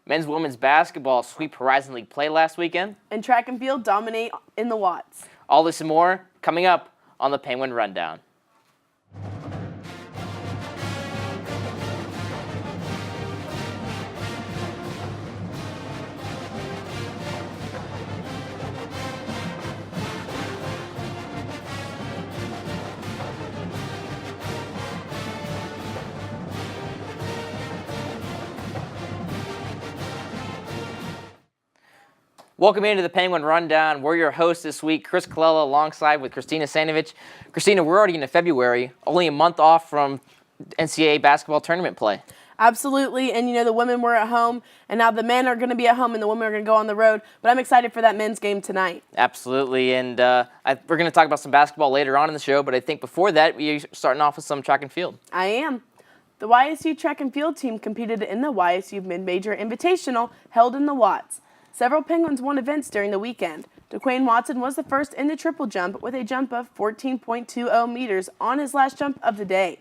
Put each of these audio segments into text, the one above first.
Men's and women's basketball sweep Horizon League play last weekend. And track and field dominate in the Watts. All this and more coming up on the Penguin Rundown. Welcome into the Penguin Rundown. We're your hosts this week, Chris Colella, alongside with Christina Sanovich. Christina, we're already into February, only a month off from NCAA basketball tournament play. Absolutely, and the women were at home, and now the men are going to be at home and the women are going to go on the road. But I'm excited for that men's game tonight. Absolutely, and we're going to talk about some basketball later on in the show, but I think before that, we're starting off with some track and field. I am. The YSU track and field team competed in the YSU Mid-Major Invitational held in the Watts. Several Penguins won events during the weekend. DeQuayne Watson was the first in the triple jump with a jump of 14.20 meters on his last jump of the day.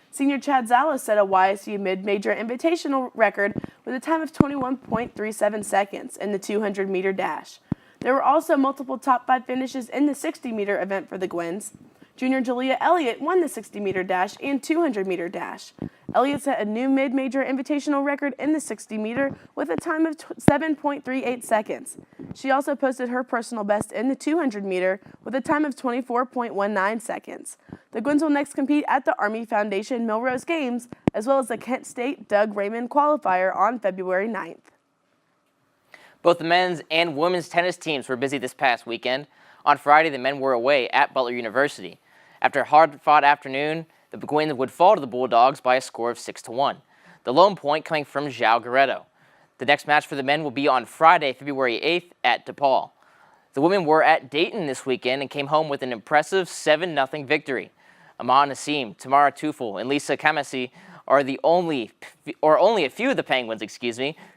Senior Chad Zala set a YSU Mid-Major Invitational record with a time of 21.37 seconds in the 200-meter dash. There were also multiple top 5 finishes in the 60-meter event for the Gwens. Junior Jalea Elliott won the 60-meter dash and 200-meter dash. Elliott set a new mid-major invitational record in the 60-meter with a time of 7.38 seconds. She also posted her personal best in the 200-meter with a time of 24.19 seconds. The Gwens will next compete at the Army Foundation Millrose Games, as well as the Kent State Doug Raymond qualifier on February 9th. Both the men's and women's tennis teams were busy this past weekend. On Friday, the men were away at Butler University. After a hard-fought afternoon, the Gwens would fall to the Bulldogs by a score of 6-1. The lone point coming from João Guerrero. The next match for the men will be on Friday, February 8th at DePaul. The women were at Dayton this weekend and came home with an impressive 7-0 victory. Aman Nassim, Tamara Tufel, and Lisa Kamasi are only a few of the Penguins,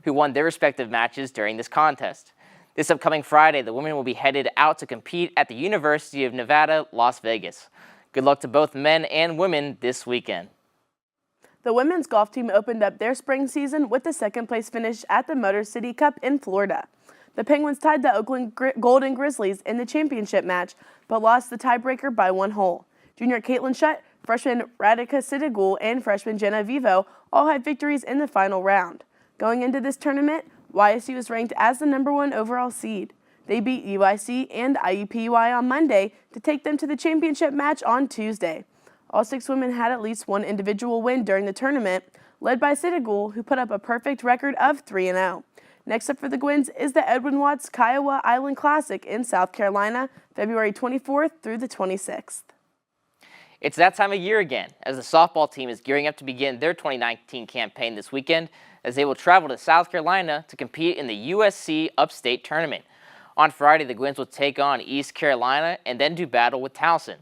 who won their respective matches during this contest. This upcoming Friday, the women will be headed out to compete at the University of Nevada, Las Vegas. Good luck to both men and women this weekend. The women's golf team opened up their spring season with the second-place finish at the Motor City Cup in Florida. The Penguins tied the Oakland Golden Grizzlies in the championship match, but lost the tiebreaker by 1 hole. Junior Caitlin Shutt, freshman Radhika Siddhigul, and freshman Jenna Vivo all had victories in the final round. Going into this tournament, YSU is ranked as the #1 overall seed. They beat UIC and IUPUI on Monday to take them to the championship match on Tuesday. All 6 women had at least one individual win during the tournament, led by Siddhigul, who put up a perfect record of 3-0. Next up for the Gwens is the Edwin Watts Kiowa Island Classic in South Carolina, February 24th through the 26th. It's that time of year again, as the softball team is gearing up to begin their 2019 campaign this weekend, as they will travel to South Carolina to compete in the USC Upstate Tournament. On Friday, the Gwens will take on East Carolina and then do battle with Towson.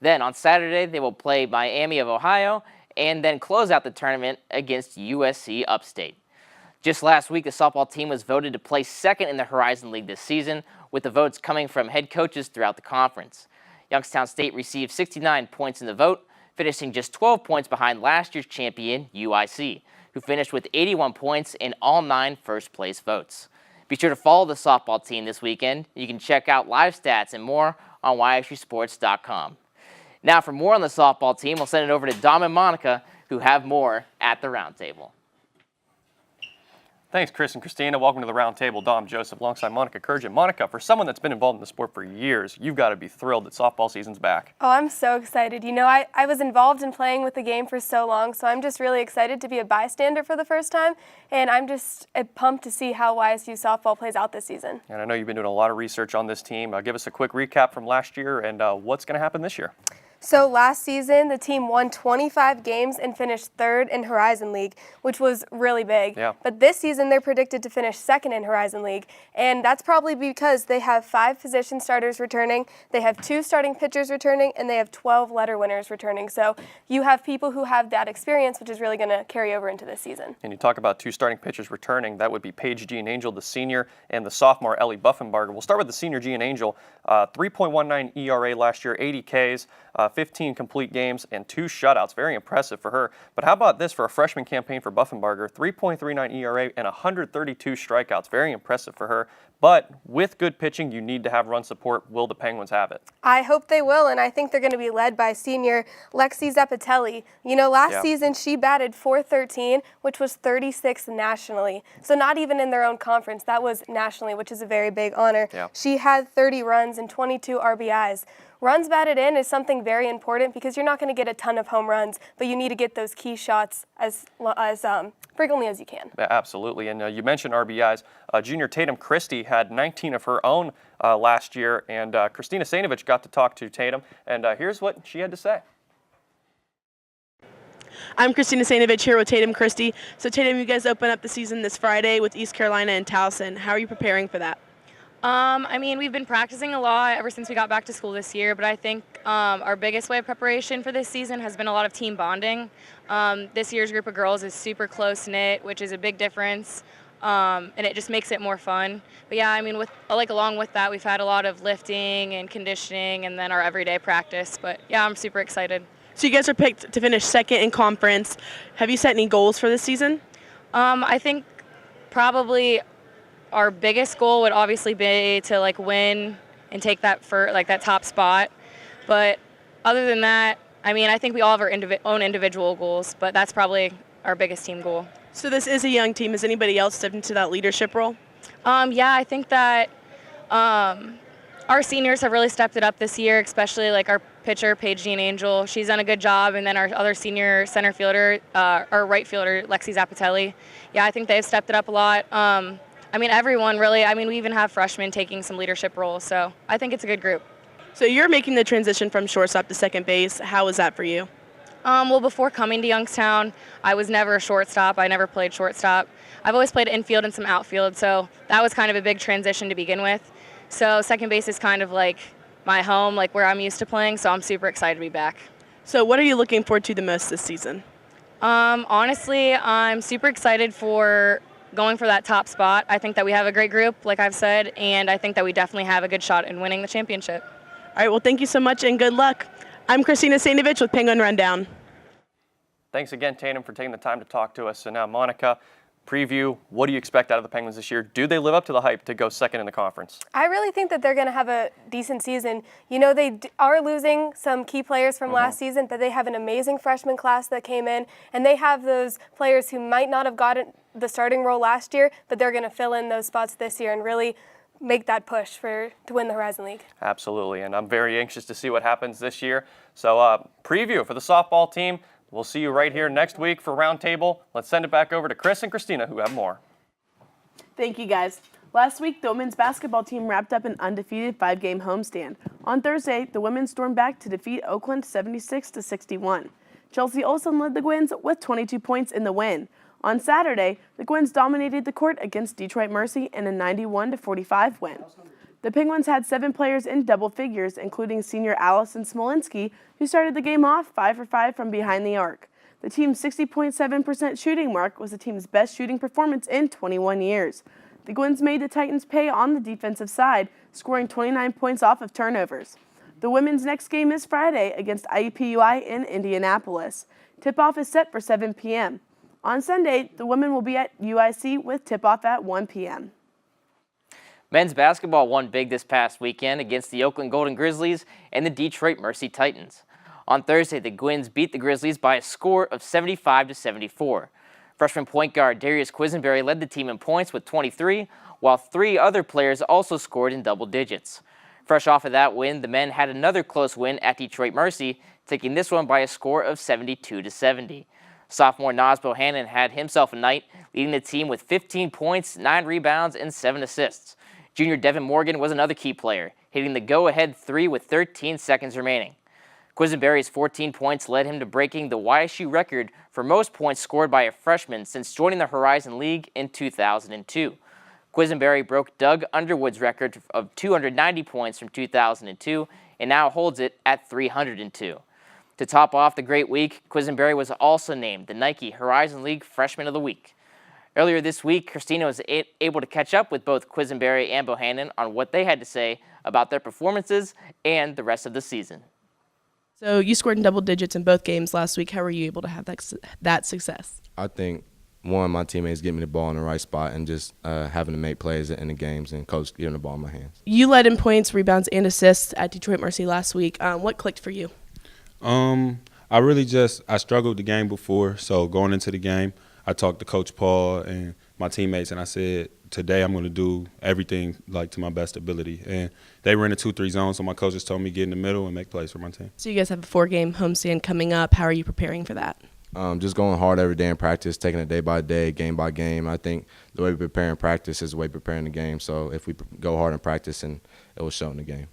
Then on Saturday, they will play Miami of Ohio and then close out the tournament against USC Upstate. Just last week, the softball team was voted to place second in the Horizon League this season, with the votes coming from head coaches throughout the conference. Youngstown State received 69 points in the vote, finishing just 12 points behind last year's champion, UIC, who finished with 81 points in all 9 first-place votes. Be sure to follow the softball team this weekend. You can check out live stats and more on YSUSports.com. Now, for more on the softball team, we'll send it over to Dom and Monica, who have more at the roundtable. Thanks, Chris and Christina. Welcome to the Roundtable. Dom Joseph alongside Monica Kurjan. Monica, for someone that's been involved in the sport for years, you've got to be thrilled that softball season's back. Oh, I'm so excited. I was involved in playing with the game for so long, so I'm just really excited to be a bystander for the first time, and I'm just pumped to see how YSU softball plays out this season. And I know you've been doing a lot of research on this team. Give us a quick recap from last year and what's going to happen this year. So last season, the team won 25 games and finished 3rd in Horizon League, which was really big. Yeah. But this season, they're predicted to finish 2nd in Horizon League, and that's probably because they have 5 position starters returning, they have 2 starting pitchers returning, and they have 12 letter winners returning. So you have people who have that experience, which is really going to carry over into this season. And you talk about 2 starting pitchers returning. That would be Paige Jean Angel, the senior, and the sophomore Ellie Buffenbarger. We'll start with the senior Jean Angel. 3.19 ERA last year, 80 Ks, 15 complete games and 2 shutouts. Very impressive for her. But how about this for a freshman campaign for Buffenbarger? 3.39 ERA and 132 strikeouts. Very impressive for her. But with good pitching, you need to have run support. Will the Penguins have it? I hope they will, and I think they're going to be led by senior Lexi Zappatelli. You know, last season she batted .413, which was 36th nationally. So not even in their own conference. That was nationally, which is a very big honor. Yeah. She had 30 runs and 22 RBIs. Runs batted in is something very important because you're not going to get a ton of home runs, but you need to get those key shots as frequently as you can. Yeah, absolutely. And you mentioned RBIs. Junior Tatum Christie had 19 of her own last year, and Christina Sainovich got to talk to Tatum, and here's what she had to say. I'm Christina Sainovich here with Tatum Christie. So Tatum, you guys open up the season this Friday with East Carolina and Towson. How are you preparing for that? I mean, we've been practicing a lot ever since we got back to school this year, but I think our biggest way of preparation for this season has been a lot of team bonding. This year's group of girls is super close-knit, which is a big difference, and it just makes it more fun. But yeah, I mean, along with that, we've had a lot of lifting and conditioning and then our everyday practice. But yeah, I'm super excited. So you guys are picked to finish second in conference. Have you set any goals for this season? I think probably our biggest goal would obviously be to win and take that that top spot. But other than that, I mean, I think we all have our own individual goals, but that's probably our biggest team goal. So this is a young team. Has anybody else stepped into that leadership role? Yeah, I think that our seniors have really stepped it up this year, especially our pitcher, Paige Jean Angel. She's done a good job, and then our other senior center fielder, our right fielder, Lexi Zappatelli. Yeah, I think they've stepped it up a lot. I mean, everyone really. I mean, we even have freshmen taking some leadership roles, so I think it's a good group. So you're making the transition from shortstop to second base. How was that for you? Well, before coming to Youngstown, I was never a shortstop. I never played shortstop. I've always played infield and some outfield, so that was kind of a big transition to begin with. So second base is kind of like my home, where I'm used to playing, so I'm super excited to be back. So what are you looking forward to the most this season? Honestly, I'm super excited for going for that top spot. I think that we have a great group, like I've said, and I think that we definitely have a good shot in winning the championship. All right, well, thank you so much and good luck. I'm Christina Sainovich with Penguin Rundown. Thanks again, Tatum, for taking the time to talk to us. And now, Monica, preview, what do you expect out of the Penguins this year? Do they live up to the hype to go second in the conference? I really think that they're going to have a decent season. You know, they are losing some key players from last season, but they have an amazing freshman class that came in, and they have those players who might not have gotten the starting role last year, but they're going to fill in those spots this year and really make that push to win the Horizon League. Absolutely, and I'm very anxious to see what happens this year. So preview for the softball team. We'll see you right here next week for Roundtable. Let's send it back over to Chris and Christina, who have more. Thank you, guys. Last week, the women's basketball team wrapped up an undefeated 5-game homestand. On Thursday, the women stormed back to defeat Oakland 76-61. Chelsea Olsen led the Gwins with 22 points in the win. On Saturday, the Gwins dominated the court against Detroit Mercy in a 91-45 win. The Penguins had 7 players in double figures, including senior Allison Smolinski, who started the game off 5 for 5 from behind the arc. The team's 60.7% shooting mark was the team's best shooting performance in 21 years. The Gwins made the Titans pay on the defensive side, scoring 29 points off of turnovers. The women's next game is Friday against IUPUI in Indianapolis. Tip-off is set for 7 p.m. On Sunday, the women will be at UIC with tip-off at 1 p.m. Men's basketball won big this past weekend against the Oakland Golden Grizzlies and the Detroit Mercy Titans. On Thursday, the Gwins beat the Grizzlies by a score of 75-74. Freshman point guard Darius Quisenberry led the team in points with 23, while 3 other players also scored in double digits. Fresh off of that win, the men had another close win at Detroit Mercy, taking this one by a score of 72-70. Sophomore Naz Bohannon had himself a night, leading the team with 15 points, 9 rebounds, and 7 assists. Junior Devin Morgan was another key player, hitting the go-ahead 3 with 13 seconds remaining. Quisenberry's 14 points led him to breaking the YSU record for most points scored by a freshman since joining the Horizon League in 2002. Quisenberry broke Doug Underwood's record of 290 points from 2002 and now holds it at 302. To top off the great week, Quisenberry was also named the Nike Horizon League Freshman of the Week. Earlier this week, Christina was able to catch up with both Quisenberry and Bohannon on what they had to say about their performances and the rest of the season. So you scored in double digits in both games last week. How were you able to have that success? I think, one, my teammates get me the ball in the right spot and just having to make plays in the games and coach giving the ball in my hands. You led in points, rebounds, and assists at Detroit Mercy last week. What clicked for you? I struggled the game before, so going into the game, I talked to Coach Paul and my teammates, and I said, today I'm going to do everything like to my best ability. And they were in a 2-3 zone, so my coaches told me get in the middle and make plays for my team. So you guys have a 4-game homestand coming up. How are you preparing for that? Just going hard every day in practice, taking it day by day, game by game. I think the way we prepare in practice is the way we prepare in the game. So if we go hard in practice, and it will show in the game.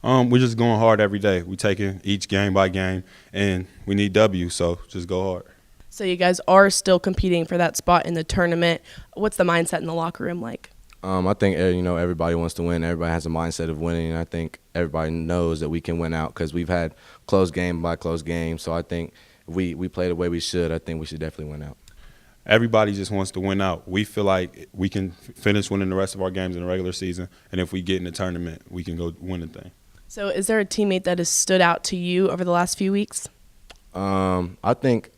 We're just going hard every day. We're taking each game by game, and we need W, so just go hard. So you guys are still competing for that spot in the tournament. What's the mindset in the locker room like? I think everybody wants to win. Everybody has a mindset of winning, and I think everybody knows that we can win out because we've had close game by close game. So I think if we play the way we should, I think we should definitely win out. Everybody just wants to win out. We feel like we can finish winning the rest of our games in the regular season, and if we get in the tournament, we can go win the thing. So is there a teammate that has stood out to you over the last few weeks? I think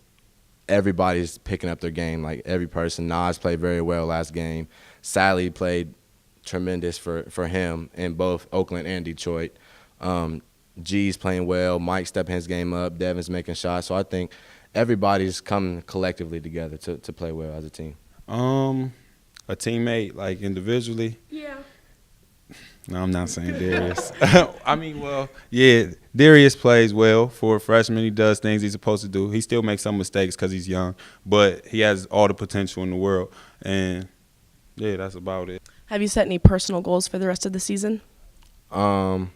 everybody's picking up their game. Like every person, Nas played very well last game. Sally played tremendous for him in both Oakland and Detroit. G's playing well. Mike stepping his game up. Devin's making shots. So I think everybody's coming collectively together to play well as a team. A teammate, like individually? Yeah. No, I'm not saying Darius. Darius plays well for a freshman. He does things he's supposed to do. He still makes some mistakes because he's young, but he has all the potential in the world. And, yeah, that's about it. Have you set any personal goals for the rest of the season? Not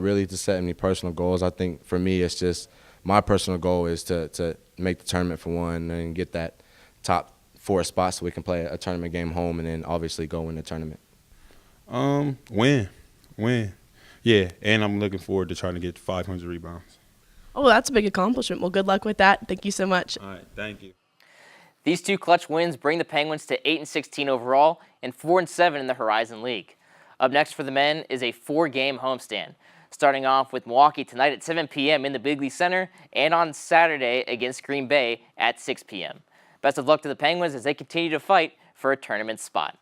really to set any personal goals. I think for me it's just my personal goal is to make the tournament for one and get that top 4 spots so we can play a tournament game home and then obviously go win the tournament. Win. Yeah, and I'm looking forward to trying to get 500 rebounds. Oh, that's a big accomplishment. Well, good luck with that. Thank you so much. All right, thank you. These 2 clutch wins bring the Penguins to 8-16 overall and 4-7 in the Horizon League. Up next for the men is a 4-game homestand, starting off with Milwaukee tonight at 7 p.m. in the Bigley Center and on Saturday against Green Bay at 6 p.m. Best of luck to the Penguins as they continue to fight for a tournament spot.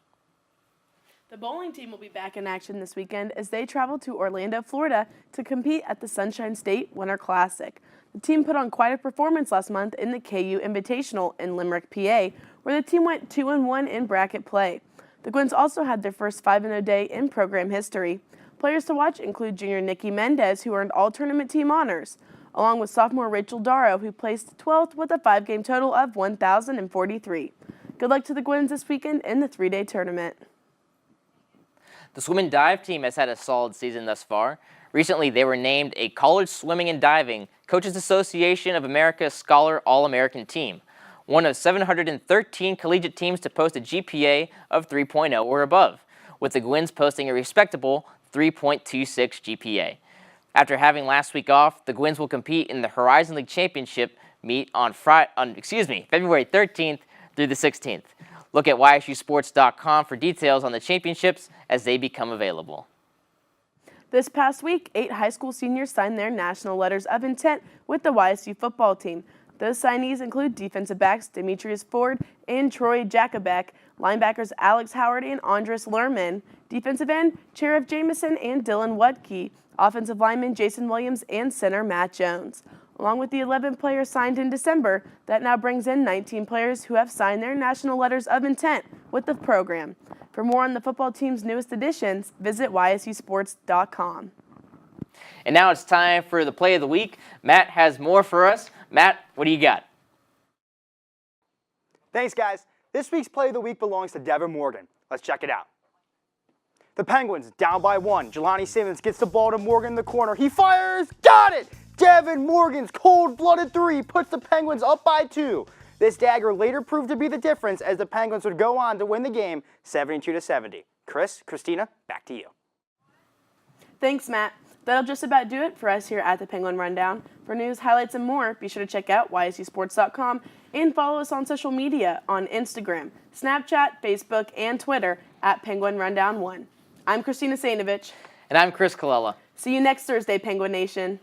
The bowling team will be back in action this weekend as they travel to Orlando, Florida to compete at the Sunshine State Winter Classic. The team put on quite a performance last month in the KU Invitational in Limerick, PA, where the team went 2-1 in bracket play. The Gwins also had their first 5-0 day in program history. Players to watch include junior Nikki Mendez, who earned all tournament team honors, along with sophomore Rachel Darrow, who placed 12th with a 5-game total of 1,043. Good luck to the Gwins this weekend in the 3-day tournament. The swim and dive team has had a solid season thus far. Recently, they were named a College Swimming and Diving Coaches Association of America Scholar All-American team, one of 713 collegiate teams to post a GPA of 3.0 or above, with the Gwins posting a respectable 3.26 GPA. After having last week off, the Gwins will compete in the Horizon League Championship meet on February 13th through the 16th. Look at YSUSports.com for details on the championships as they become available. This past week, 8 high school seniors signed their national letters of intent with the YSU football team. Those signees include defensive backs Demetrius Ford and Troy Jacobek, linebackers Alex Howard and Andres Lerman, defensive end Cherif Jameson and Dylan Wutke, offensive lineman Jason Williams, and center Matt Jones. Along with the 11 players signed in December, that now brings in 19 players who have signed their national letters of intent with the program. For more on the football team's newest additions, visit YSUSports.com. And now it's time for the play of the week. Matt has more for us. Matt, what do you got? Thanks, guys. This week's play of the week belongs to Devin Morgan. Let's check it out. The Penguins down by 1. Jelani Simmons gets the ball to Morgan in the corner. He fires. Got it! Devin Morgan's cold-blooded 3 puts the Penguins up by 2. This dagger later proved to be the difference as the Penguins would go on to win the game 72-70. Christina, back to you. Thanks, Matt. That'll just about do it for us here at the Penguin Rundown. For news, highlights, and more, be sure to check out YSUSports.com and follow us on social media on Instagram, Snapchat, Facebook, and Twitter at Penguin Rundown 1. I'm Christina Sainovich. And I'm Chris Colella. See you next Thursday, Penguin Nation.